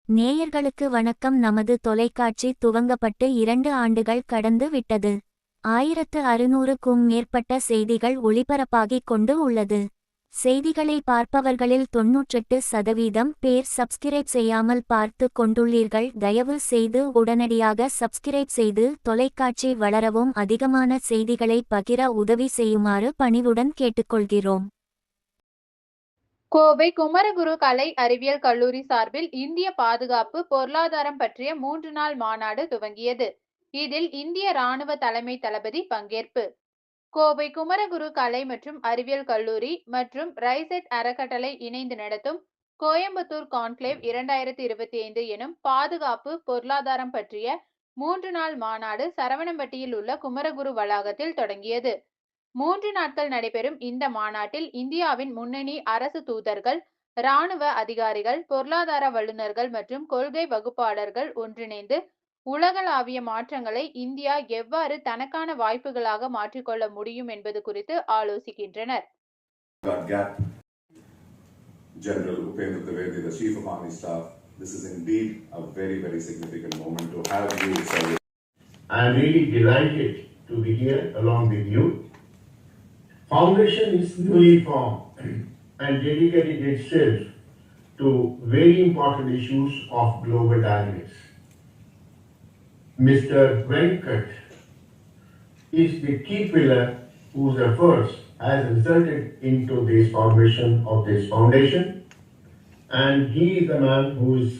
நேயர்களுக்கு வணக்கம். நமது தொலைக்காட்சி துவங்கப்பட்டு 2 ஆண்டுகள் கடந்து விட்டது. 1600க்கும் மேற்பட்ட செய்திகள் ஒளிபரப்பாகிக் கொண்டு உள்ளது. செய்திகளை பார்ப்பவர்களில் 98% பேர் சப்ஸ்கிரைப் செய்யாமல் பார்த்து கொண்டுள்ளீர்கள். தயவு செய்து உடனடியாக சப்ஸ்கிரைப் செய்து தொலைக்காட்சி வளரவும் அதிகமான செய்திகளை பகிர உதவி செய்யுமாறு பணிவுடன் கேட்டுக்கொள்கிறோம். கோவை குமரகுரு கலை அறிவியல் கல்லூரி சார்பில் இந்திய பாதுகாப்பு பொருளாதாரம் பற்றிய 3 நாள் மாநாடு துவங்கியது. இதில் இந்திய ராணுவ தலைமை தளபதி பங்கேற்பு. கோவை குமரகுரு கலை மற்றும் அறிவியல் கல்லூரி மற்றும் ரைசெட் அறக்கட்டளை இணைந்து நடத்தும் கோயம்புத்தூர் கான்க்ளேவ் 2025 எனும் பாதுகாப்பு பொருளாதாரம் பற்றிய 3 நாள் மாநாடு சரவணம்பட்டியில் உள்ள குமரகுரு வளாகத்தில் தொடங்கியது. 3 நாட்கள் நடைபெறும் இந்த மாநாட்டில் இந்தியாவின் முன்னணி அரசு தூதர்கள், ராணுவ அதிகாரிகள், பொருளாதார வல்லுநர்கள் மற்றும் கொள்கை வகுப்பாளர்கள் ஒன்றிணைந்து உலகளாவிய மாற்றங்களை இந்தியா எவ்வாறு தனக்கான வாய்ப்புகளாக மாற்றிக்கொள்ள முடியும் என்பது குறித்து ஆலோசிக்கின்றனர். General Upendra Trivedi, the Chief of Army Staff, this is indeed a very, very significant moment to have you service. I am really delighted to be here along with you. Foundation is newly formed and dedicated itself to very important issues of global dynamics. Mr. Venkat is the key pillar whose efforts has resulted into this formation of this foundation, and he is the man who is